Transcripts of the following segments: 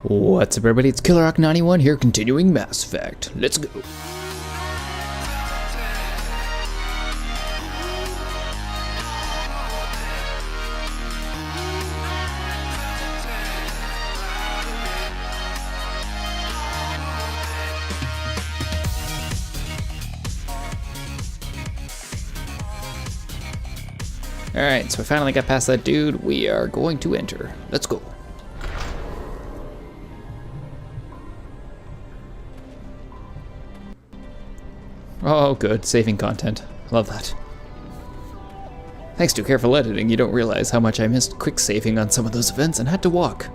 What's up, everybody? It's KillerHawk91 here, continuing Mass Effect. Let's go. Alright, so I finally got past that dude. We are going to enter. Let's go. Oh, good. Saving content. Love that. Thanks to careful editing, you don't realize how much I missed quick saving on some of those events and had to walk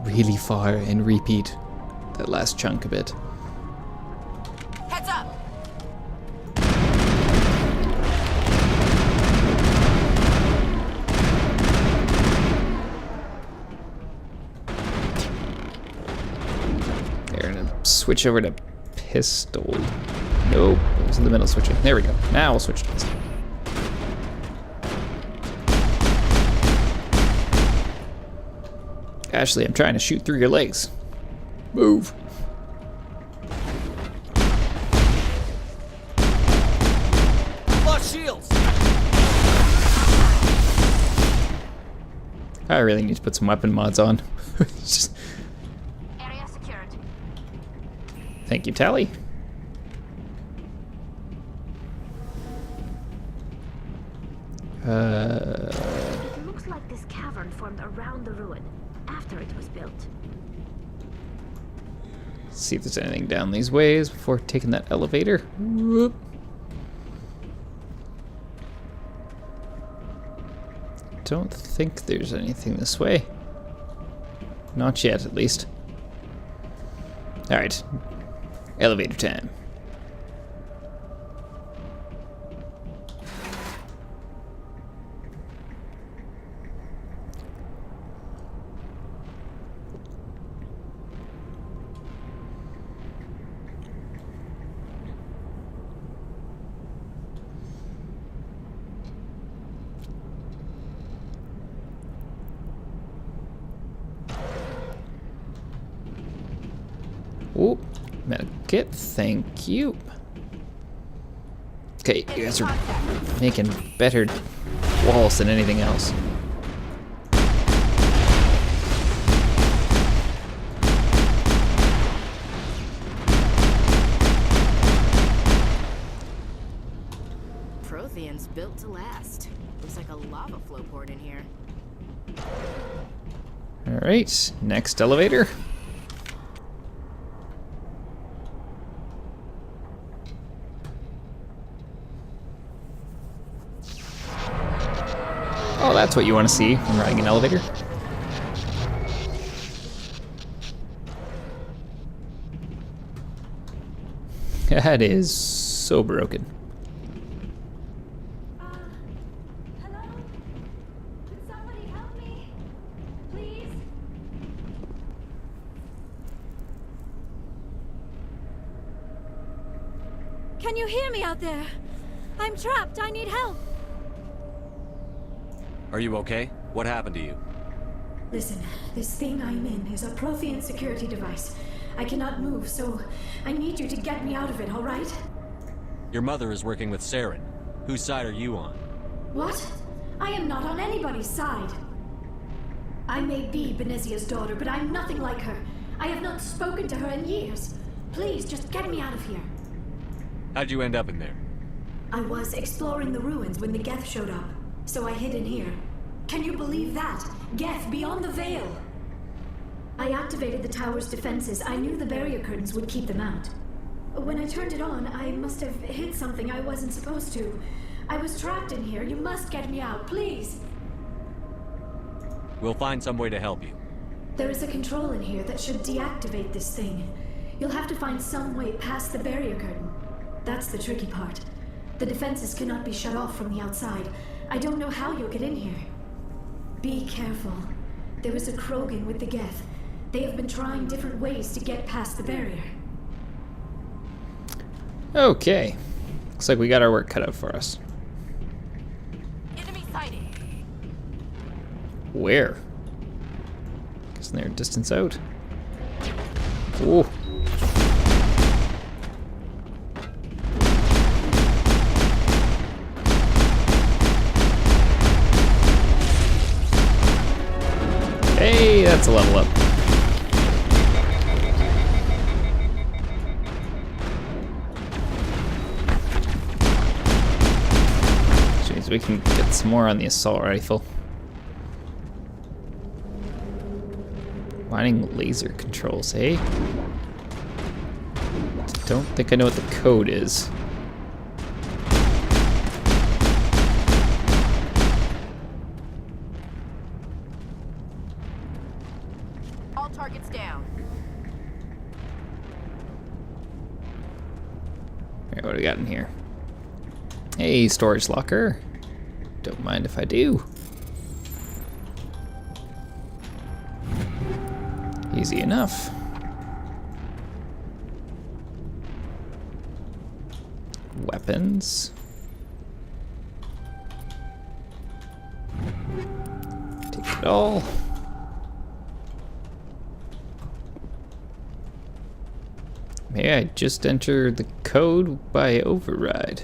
really far and repeat that last chunk of it. Heads up! There, and switch over to pistol. Nope, it was in the middle switching. There we go. Now we'll switch to pistol. Ashley, I'm trying to shoot through your legs. Move. Lost shields! I really need to put some weapon mods on. Just... Area secured. Thank you, Tally. It looks like this cavern formed around the ruin after it was built. See if there's anything down these ways before taking that elevator. Whoop. Don't think there's anything this way. Not yet, at least. Alright. Elevator time. Oh, medkit, thank you. Okay, you guys are making better walls than anything else. Prothean's built to last. Looks like a lava flow poured in here. Alright, next elevator. Oh, that's what you want to see when riding an elevator. That is so broken. Hello? Could somebody help me? Please? Can you hear me out there? I'm trapped. I need help. Are you okay? What happened to you? Listen, this thing I'm in is a Prothean security device. I cannot move, so I need you to get me out of it, all right? Your mother is working with Saren. Whose side are you on? What? I am not on anybody's side. I may be Benezia's daughter, but I'm nothing like her. I have not spoken to her in years. Please, just get me out of here. How'd you end up in there? I was exploring the ruins when the Geth showed up, so I hid in here. Can you believe that? Geth beyond the veil! I activated the tower's defenses. I knew the barrier curtains would keep them out. When I turned it on, I must have hit something I wasn't supposed to. I was trapped in here. You must get me out, please! We'll find some way to help you. There is a control in here that should deactivate this thing. You'll have to find some way past the barrier curtain. That's the tricky part. The defenses cannot be shut off from the outside. I don't know how you'll get in here. Be careful. There is a Krogan with the Geth. They have been trying different ways to get past the barrier. Okay. Looks like we got our work cut out for us. Enemy sighting. Where? Guessing they're a distance out. Ooh. Hey, that's a level up. Jeez, we can get some more on the assault rifle. Finding laser controls, eh? Don't think I know what the code is. All targets down. Alright, what do we got in here? Hey, storage locker. Don't mind if I do. Easy enough. Weapons. Take it all. May I just enter the code by override?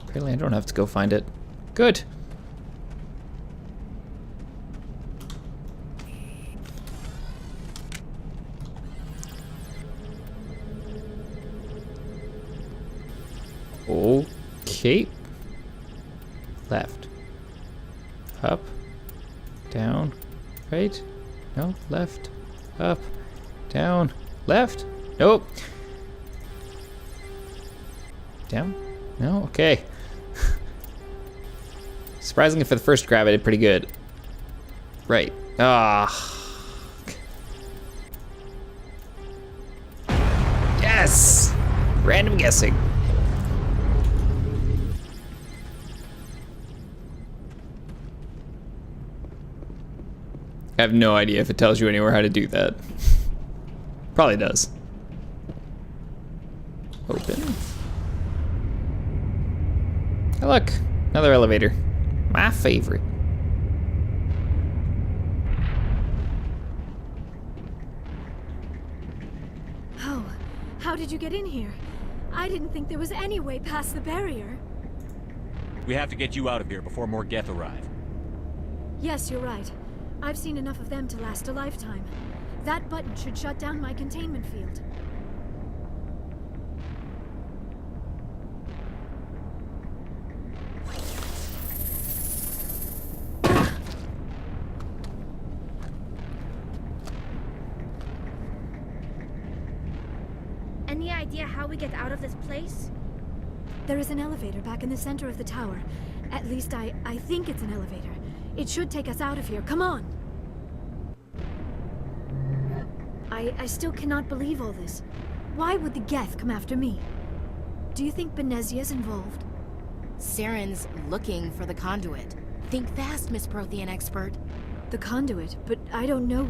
Apparently I don't have to go find it. Good. Okay. Left. Up. Down. Right. No. Left. Up. Down. Left. Nope. Down. No. Okay. Surprisingly, for the first grab, I did pretty good. Right. Ah. Yes! Random guessing. I have no idea if it tells you anywhere how to do that. Probably does. Open. Oh, look, another elevator. My favorite. Oh, how did you get in here? I didn't think there was any way past the barrier. We have to get you out of here before more Geth arrive. Yes, you're right. I've seen enough of them to last a lifetime. That button should shut down my containment field. Any idea how we get out of this place? There is an elevator back in the center of the tower. At least I think it's an elevator. It should take us out of here. Come on! I still cannot believe all this. Why would the Geth come after me? Do you think Benezia's involved? Saren's looking for the conduit. Think fast, Miss Prothean expert. The conduit, but I don't know.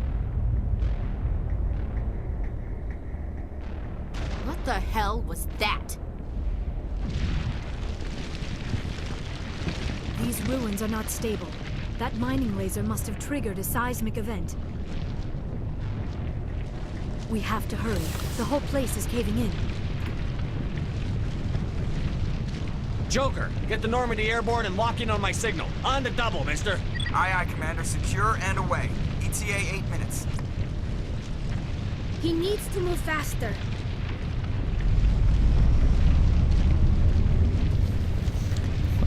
What the hell was that? These ruins are not stable. That mining laser must have triggered a seismic event. We have to hurry. The whole place is caving in. Joker, get the Normandy airborne and lock in on my signal. On the double, mister. Aye, aye, Commander. Secure and away. ETA 8 minutes. He needs to move faster.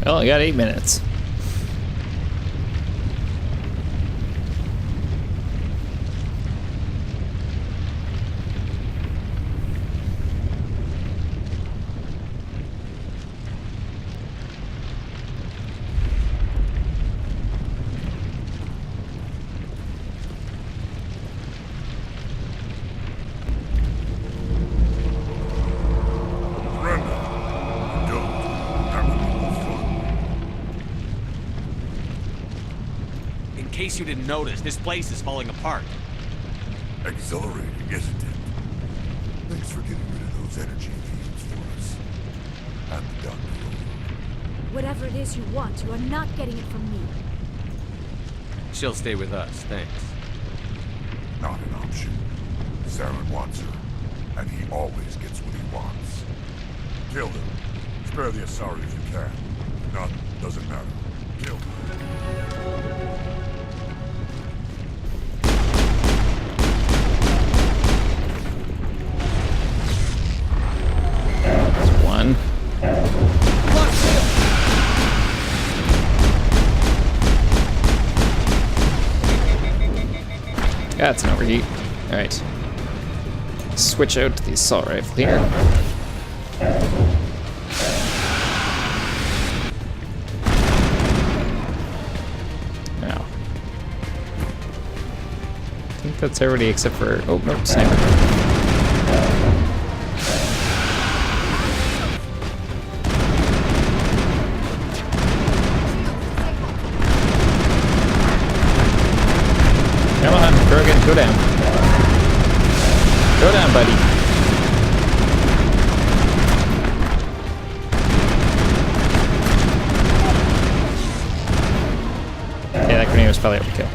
Well, I got 8 minutes. In case you didn't notice, this place is falling apart. Exhilarating, isn't it? Thanks for getting rid of those energy fields for us. And the doctor. Whatever it is you want, you are not getting it from me. She'll stay with us, thanks. Not an option. Saren wants her. and he always gets what he wants. Kill him. Spare the Asari if you can. If not, doesn't matter. Kill him. There's one. That's an overheat. Alright. Switch out to the assault rifle here. Now. I think that's everybody except for... Oh, no, sniper. Come on, Kurgan, go down. Go down, buddy. Yeah, that grenade was probably overkill.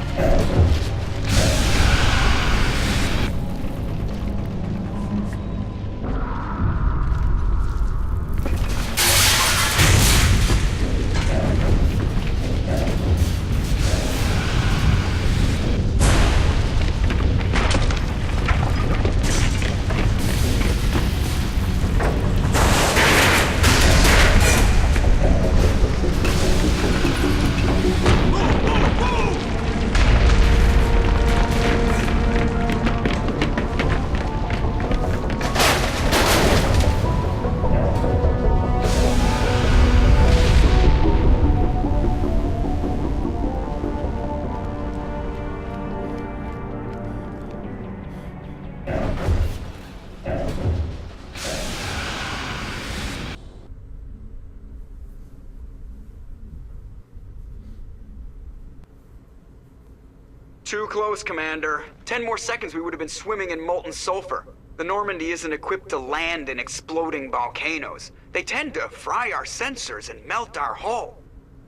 Too close, Commander. 10 more seconds we would have been swimming in molten sulfur. The Normandy isn't equipped to land in exploding volcanoes. They tend to fry our sensors and melt our hull.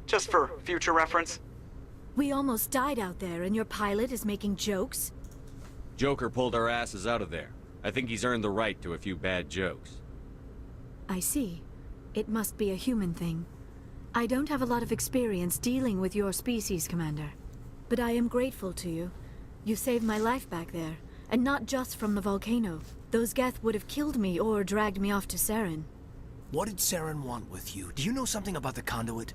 Just for future reference. We almost died out there, and your pilot is making jokes? Joker pulled our asses out of there. I think he's earned the right to a few bad jokes. I see. It must be a human thing. I don't have a lot of experience dealing with your species, Commander. But I am grateful to you. You saved my life back there, and not just from the volcano. Those Geth would have killed me or dragged me off to Saren. What did Saren want with you? Do you know something about the conduit?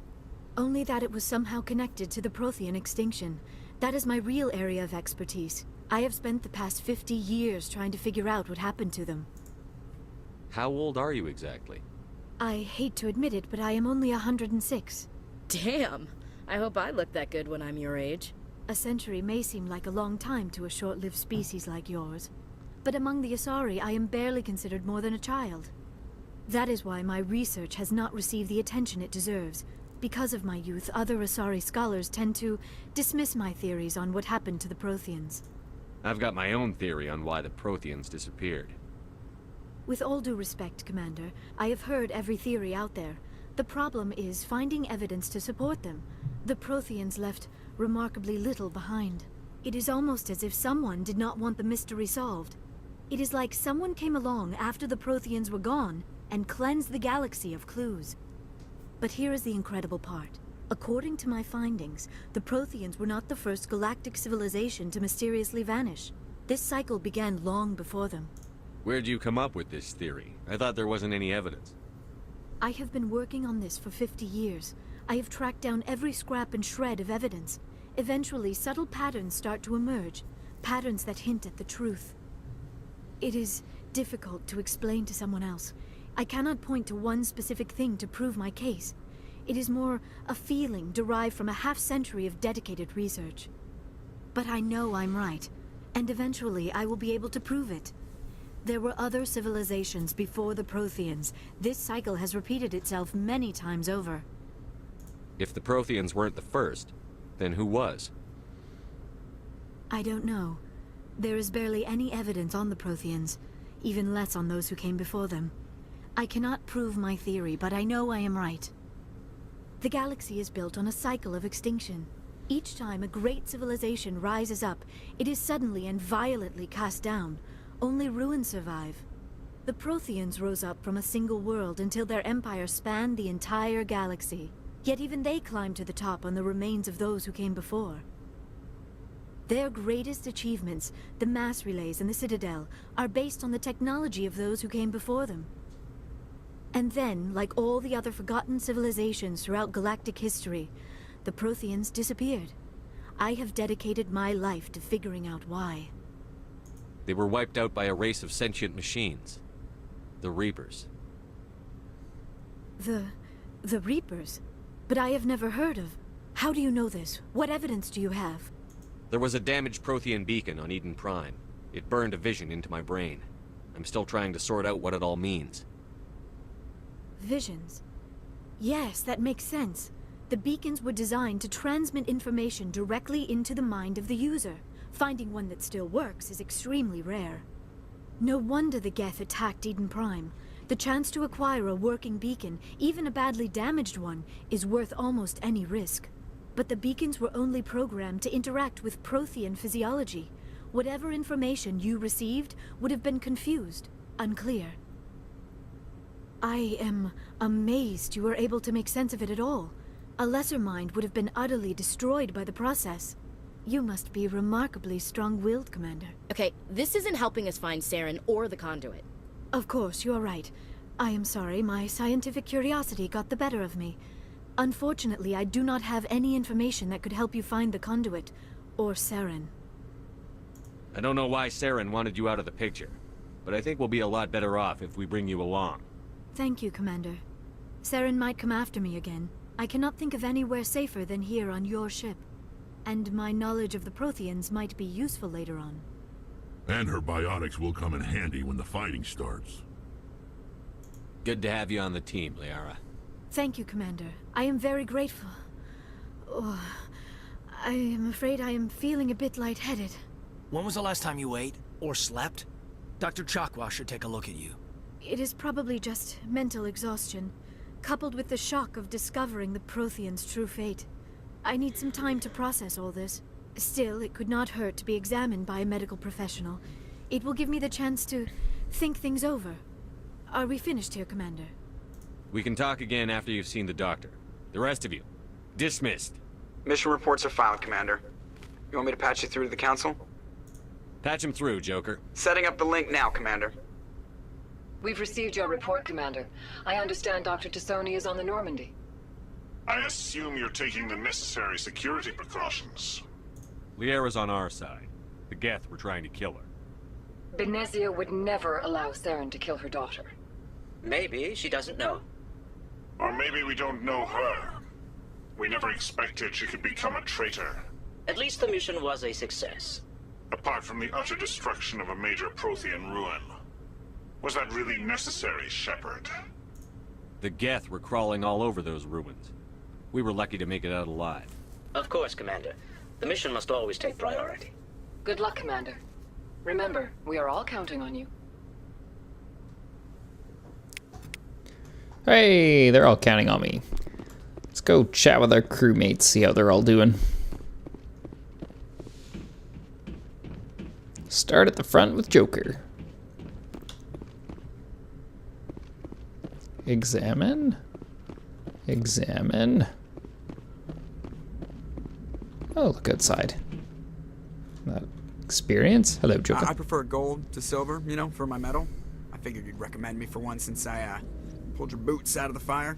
Only that it was somehow connected to the Prothean extinction. That is my real area of expertise. I have spent the past 50 years trying to figure out what happened to them. How old are you exactly? I hate to admit it, but I am only 106. Damn! I hope I look that good when I'm your age. A century may seem like a long time to a short-lived species like yours. But among the Asari, I am barely considered more than a child. That is why my research has not received the attention it deserves. Because of my youth, other Asari scholars tend to dismiss my theories on what happened to the Protheans. I've got my own theory on why the Protheans disappeared. With all due respect, Commander, I have heard every theory out there. The problem is finding evidence to support them. The Protheans left remarkably little behind. It is almost as if someone did not want the mystery solved. It is like someone came along after the Protheans were gone and cleansed the galaxy of clues. But here is the incredible part. According to my findings, the Protheans were not the first galactic civilization to mysteriously vanish. This cycle began long before them. Where'd you come up with this theory? I thought there wasn't any evidence. I have been working on this for 50 years. I have tracked down every scrap and shred of evidence. Eventually, subtle patterns start to emerge, patterns that hint at the truth. It is difficult to explain to someone else. I cannot point to one specific thing to prove my case. It is more a feeling derived from a half-century of dedicated research. But I know I'm right, and eventually I will be able to prove it. There were other civilizations before the Protheans. This cycle has repeated itself many times over. If the Protheans weren't the first, then who was? I don't know. There is barely any evidence on the Protheans, even less on those who came before them. I cannot prove my theory, but I know I am right. The galaxy is built on a cycle of extinction. Each time a great civilization rises up, it is suddenly and violently cast down. Only ruins survive. The Protheans rose up from a single world until their empire spanned the entire galaxy. Yet even they climbed to the top on the remains of those who came before. Their greatest achievements, the mass relays and the Citadel, are based on the technology of those who came before them. And then, like all the other forgotten civilizations throughout galactic history, the Protheans disappeared. I have dedicated my life to figuring out why. They were wiped out by a race of sentient machines. The Reapers. The Reapers? But I have never heard of. How do you know this? What evidence do you have? There was a damaged Prothean beacon on Eden Prime. It burned a vision into my brain. I'm still trying to sort out what it all means. Visions. Yes, that makes sense. The beacons were designed to transmit information directly into the mind of the user. Finding one that still works is extremely rare. No wonder the Geth attacked Eden Prime. The chance to acquire a working beacon, even a badly damaged one, is worth almost any risk. But the beacons were only programmed to interact with Prothean physiology. Whatever information you received would have been confused, unclear. I am amazed you were able to make sense of it at all. A lesser mind would have been utterly destroyed by the process. You must be remarkably strong-willed, Commander. Okay, this isn't helping us find Saren or the conduit. Of course, you are right. I am sorry, my scientific curiosity got the better of me. Unfortunately, I do not have any information that could help you find the conduit, or Saren. I don't know why Saren wanted you out of the picture, but I think we'll be a lot better off if we bring you along. Thank you, Commander. Saren might come after me again. I cannot think of anywhere safer than here on your ship. And my knowledge of the Protheans might be useful later on. And her biotics will come in handy when the fighting starts. Good to have you on the team, Liara. Thank you, Commander. I am very grateful. Oh, I am afraid I am feeling a bit lightheaded. When was the last time you ate or slept? Dr. Chakwa should take a look at you. It is probably just mental exhaustion, coupled with the shock of discovering the Protheans' true fate. I need some time to process all this. Still, it could not hurt to be examined by a medical professional. It will give me the chance to think things over. Are we finished here, Commander? We can talk again after you've seen the doctor. The rest of you, dismissed. Mission reports are filed, Commander. You want me to patch you through to the Council? Patch him through, Joker. Setting up the link now, Commander. We've received your report, Commander. I understand Dr. Tassoni is on the Normandy. I assume you're taking the necessary security precautions. Liara's on our side. The Geth were trying to kill her. Benezia would never allow Saren to kill her daughter. Maybe she doesn't know. Or maybe we don't know her. We never expected she could become a traitor. At least the mission was a success. Apart from the utter destruction of a major Prothean ruin. Was that really necessary, Shepard? The Geth were crawling all over those ruins. We were lucky to make it out alive. Of course, Commander. The mission must always take priority. Good luck, Commander. Remember, we are all counting on you. Hey, they're all counting on me. Let's go chat with our crewmates, see how they're all doing. Start at the front with Joker. Examine. Examine. Oh, look outside. That experience? Hello, Joker. I prefer gold to silver, you know, for my medal. I figured you'd recommend me for one since I pulled your boots out of the fire.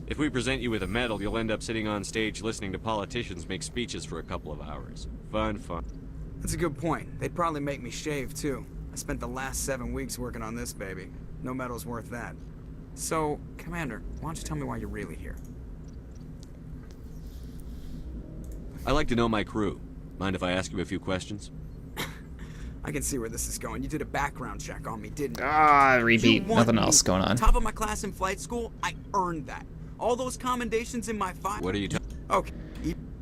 If we present you with a medal, you'll end up sitting on stage listening to politicians make speeches for a couple of hours. Fun, fun. That's a good point. They'd probably make me shave, too. I spent the last 7 weeks working on this baby. No medal's worth that. So, Commander, why don't you tell me why you're really here? I like to know my crew. Mind if I ask you a few questions? I can see where this is going. You did a background check on me, didn't you? Ah, repeat. Nothing else going on. Top of my class in flight school, I earned that. All those commendations in my file. What are you talking? Okay.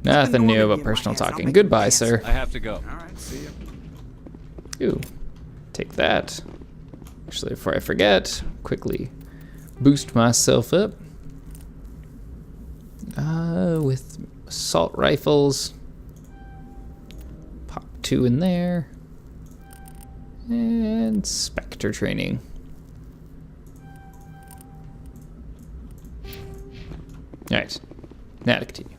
Nothing new about personal talking. Goodbye, sir. I have to go. All right, see ya. Ooh, take that. Actually, before I forget, quickly boost myself up. With assault rifles. Pop 2 in there. And Spectre training. Alright, now to continue.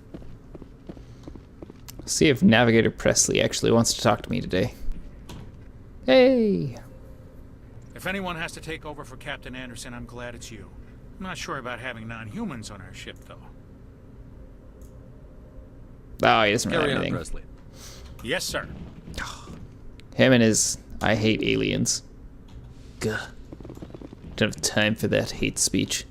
See if Navigator Presley actually wants to talk to me today. Hey! If anyone has to take over for Captain Anderson, I'm glad it's you. I'm not sure about having non-humans on our ship, though. Oh, he doesn't really Carry have on, anything. Presley. Yes, sir. Him and his I hate aliens. Gah. Don't have time for that hate speech.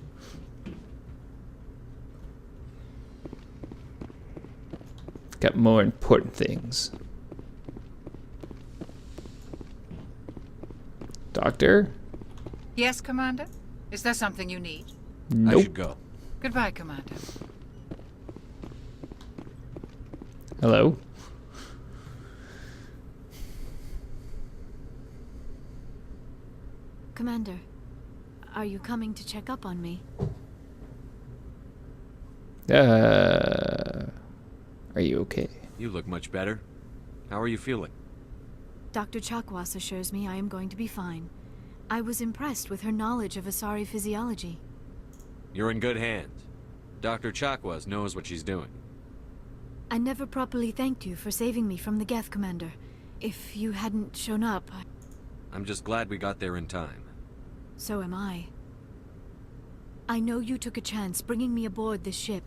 Got more important things. Doctor? Yes, Commander? Is there something you need? Nope. I should go. Goodbye, Commander. Hello? Commander, are you coming to check up on me? Are you okay? You look much better. How are you feeling? Dr. Chakwas assures me I am going to be fine. I was impressed with her knowledge of Asari physiology. You're in good hands. Dr. Chakwas knows what she's doing. I never properly thanked you for saving me from the Geth, Commander. If you hadn't shown up, I'm just glad we got there in time. So am I. I know you took a chance bringing me aboard this ship.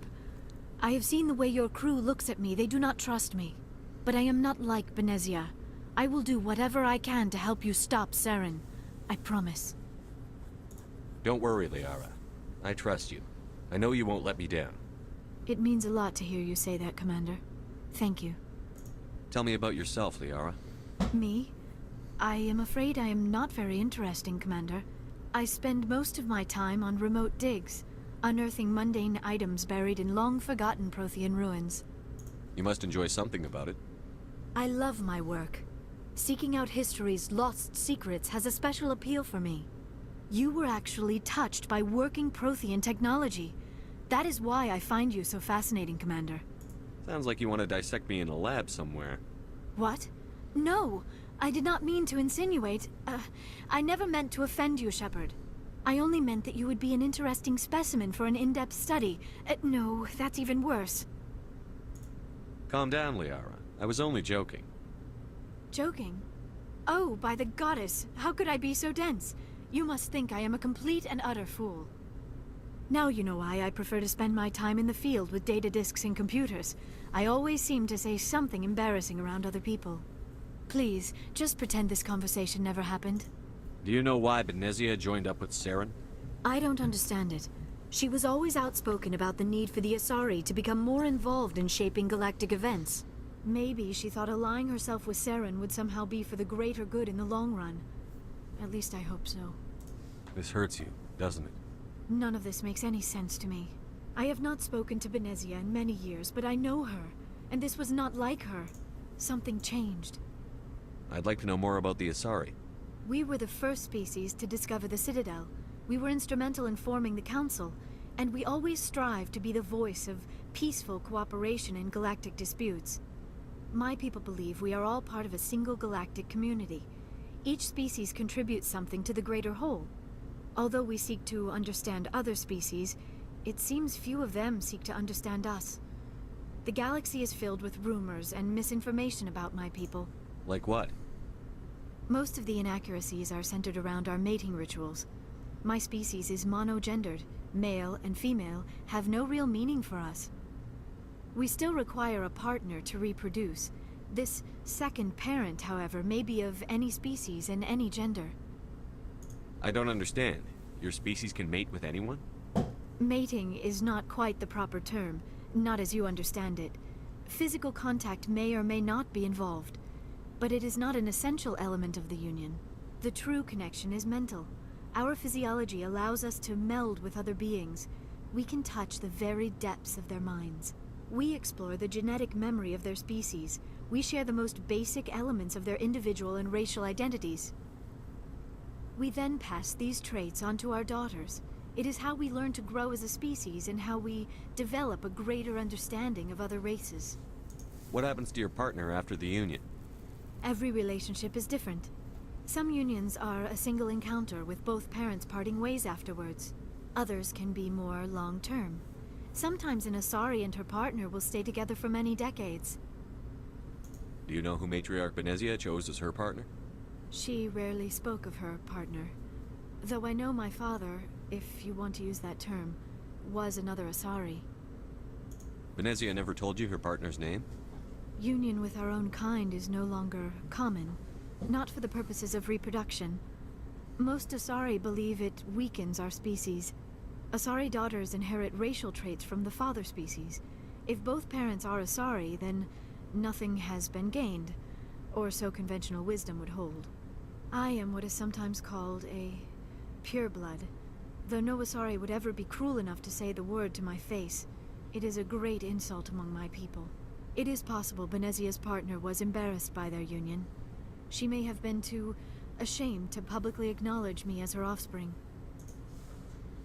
I have seen the way your crew looks at me. They do not trust me. But I am not like Benezia. I will do whatever I can to help you stop Saren. I promise. Don't worry, Liara. I trust you. I know you won't let me down. It means a lot to hear you say that, Commander. Thank you. Tell me about yourself, Liara. Me? I am afraid I am not very interesting, Commander. I spend most of my time on remote digs, unearthing mundane items buried in long-forgotten Prothean ruins. You must enjoy something about it. I love my work. Seeking out history's lost secrets has a special appeal for me. You were actually touched by working Prothean technology. That is why I find you so fascinating, Commander. Sounds like you want to dissect me in a lab somewhere. What? No! I did not mean to insinuate. I never meant to offend you, Shepard. I only meant that you would be an interesting specimen for an in-depth study. No, that's even worse. Calm down, Liara. I was only joking. Joking? Oh, by the goddess, how could I be so dense? You must think I am a complete and utter fool. Now you know why I prefer to spend my time in the field with data disks and computers. I always seem to say something embarrassing around other people. Please, just pretend this conversation never happened. Do you know why Benezia joined up with Saren? I don't understand it. She was always outspoken about the need for the Asari to become more involved in shaping galactic events. Maybe she thought allying herself with Saren would somehow be for the greater good in the long run. At least I hope so. This hurts you, doesn't it? None of this makes any sense to me. I have not spoken to Benezia in many years, but I know her, and this was not like her. Something changed. I'd like to know more about the Asari. We were the first species to discover the Citadel. We were instrumental in forming the Council, and we always strive to be the voice of peaceful cooperation in galactic disputes. My people believe we are all part of a single galactic community. Each species contributes something to the greater whole. Although we seek to understand other species, it seems few of them seek to understand us. The galaxy is filled with rumors and misinformation about my people. Like what? Most of the inaccuracies are centered around our mating rituals. My species is monogendered. Male and female have no real meaning for us. We still require a partner to reproduce. This second parent, however, may be of any species and any gender. I don't understand. Your species can mate with anyone? Mating is not quite the proper term, not as you understand it. Physical contact may or may not be involved, but it is not an essential element of the union. The true connection is mental. Our physiology allows us to meld with other beings. We can touch the very depths of their minds. We explore the genetic memory of their species. We share the most basic elements of their individual and racial identities. We then pass these traits on to our daughters. It is how we learn to grow as a species and how we develop a greater understanding of other races. What happens to your partner after the union? Every relationship is different. Some unions are a single encounter with both parents parting ways afterwards. Others can be more long-term. Sometimes an Asari and her partner will stay together for many decades. Do you know who Matriarch Benezia chose as her partner? She rarely spoke of her partner. Though I know my father, if you want to use that term, was another Asari. Benezia never told you her partner's name? Union with our own kind is no longer common. Not for the purposes of reproduction. Most Asari believe it weakens our species. Asari daughters inherit racial traits from the father species. If both parents are Asari, then nothing has been gained, or so conventional wisdom would hold. I am what is sometimes called a pureblood. Though no Asari would ever be cruel enough to say the word to my face, it is a great insult among my people. It is possible Benezia's partner was embarrassed by their union. She may have been too ashamed to publicly acknowledge me as her offspring.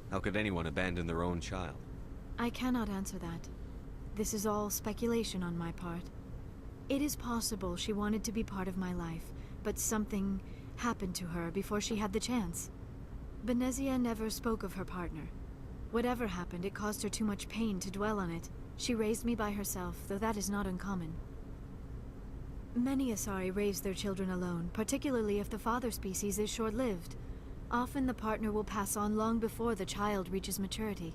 How could anyone abandon their own child? I cannot answer that. This is all speculation on my part. It is possible she wanted to be part of my life, but something happened to her before she had the chance. Benezia never spoke of her partner. Whatever happened, it caused her too much pain to dwell on it. She raised me by herself, though that is not uncommon. Many Asari raise their children alone, particularly if the father species is short-lived. Often the partner will pass on long before the child reaches maturity.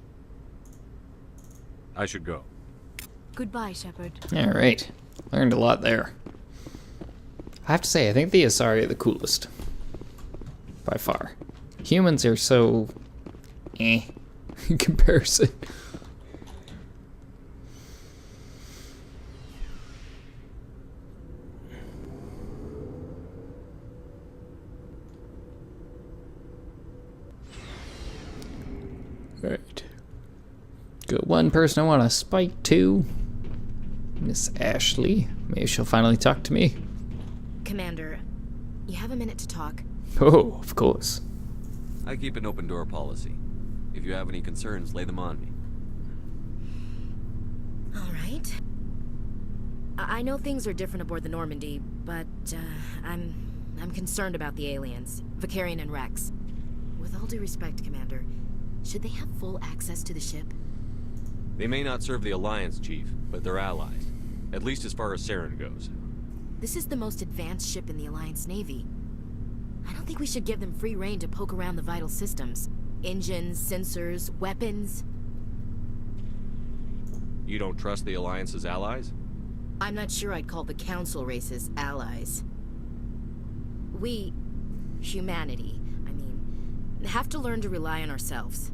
I should go. Goodbye, Shepard. Alright. Learned a lot there. I have to say, I think the Asari are the coolest. By far. Humans are so... in comparison. Right. Got one person I want to spike to. Miss Ashley. Maybe she'll finally talk to me. Commander, you have a minute to talk? Oh, of course. I keep an open door policy. If you have any concerns, lay them on me. All right. I know things are different aboard the Normandy, but I'm concerned about the aliens, Vicarian and Rex. With all due respect, Commander, should they have full access to the ship? They may not serve the Alliance, Chief, but they're allies. At least as far as Saren goes. This is the most advanced ship in the Alliance Navy. I don't think we should give them free rein to poke around the vital systems. Engines, sensors, weapons. You don't trust the Alliance's allies? I'm not sure I'd call the Council races allies. We, humanity, have to learn to rely on ourselves.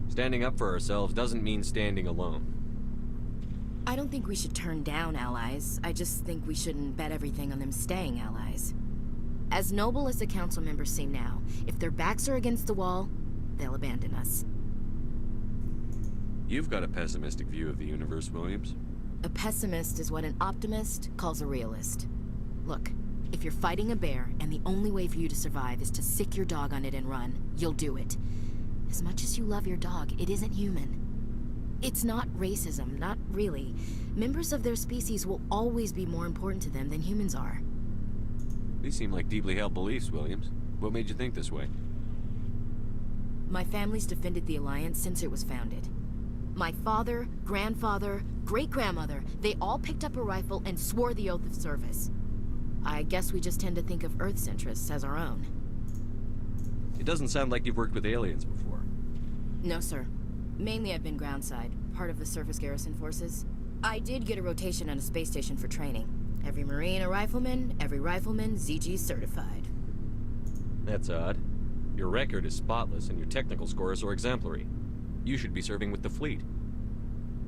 Standing up for ourselves doesn't mean standing alone. I don't think we should turn down allies. I just think we shouldn't bet everything on them staying allies. As noble as the Council members seem now, if their backs are against the wall, they'll abandon us. You've got a pessimistic view of the universe, Williams. A pessimist is what an optimist calls a realist. Look, if you're fighting a bear and the only way for you to survive is to sick your dog on it and run, you'll do it. As much as you love your dog, it isn't human. It's not racism, not really. Members of their species will always be more important to them than humans are. These seem like deeply held beliefs, Williams. What made you think this way? My family's defended the Alliance since it was founded. My father, grandfather, great-grandmother, they all picked up a rifle and swore the oath of service. I guess we just tend to think of Earth's interests as our own. It doesn't sound like you've worked with aliens before. No, sir. Mainly I've been groundside, part of the surface garrison forces. I did get a rotation on a space station for training. Every Marine a rifleman, every rifleman ZG certified. That's odd. Your record is spotless and your technical scores are exemplary. You should be serving with the fleet.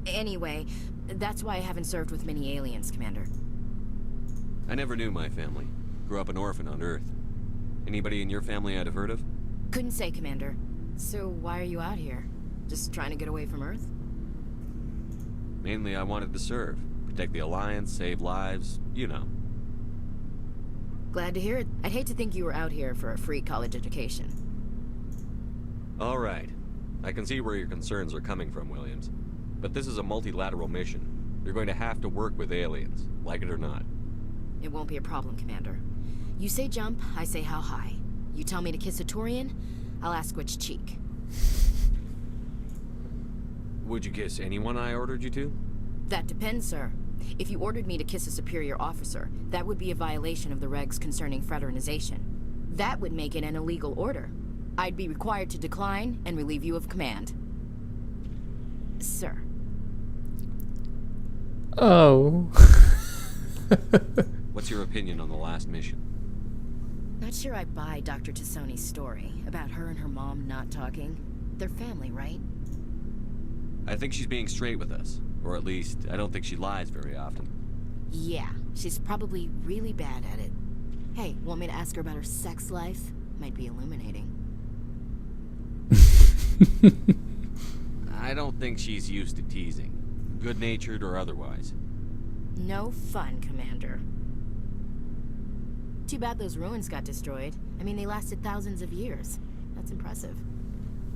Anyway, that's why I haven't served with many aliens, Commander. I never knew my family. Grew up an orphan on Earth. Anybody in your family I'd have heard of? Couldn't say, Commander. So why are you out here? Just trying to get away from Earth? Mainly I wanted to serve. Protect the Alliance, save lives, you know. Glad to hear it. I'd hate to think you were out here for a free college education. All right. I can see where your concerns are coming from, Williams. But this is a multilateral mission. You're going to have to work with aliens, like it or not. It won't be a problem, Commander. You say jump, I say how high. You tell me to kiss a Turian, I'll ask which cheek. Would you kiss anyone I ordered you to? That depends, sir. If you ordered me to kiss a superior officer, that would be a violation of the regs concerning fraternization. That would make it an illegal order. I'd be required to decline and relieve you of command. Sir. Oh. What's your opinion on the last mission? Not sure I buy Dr. Tassoni's story about her and her mom not talking. They're family, right? I think she's being straight with us. Or at least, I don't think she lies very often. Yeah, she's probably really bad at it. Hey, want me to ask her about her sex life? Might be illuminating. I don't think she's used to teasing. Good-natured or otherwise. No fun, Commander. Too bad those ruins got destroyed. I mean, they lasted thousands of years. That's impressive.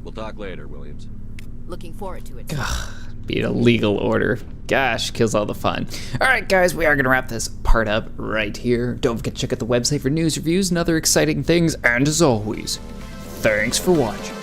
We'll talk later, Williams. Looking forward to it. Be an illegal order. Gosh, kills all the fun. Alright guys, we are going to wrap this part up right here. Don't forget to check out the website for news, reviews, and other exciting things. And as always, thanks for watching.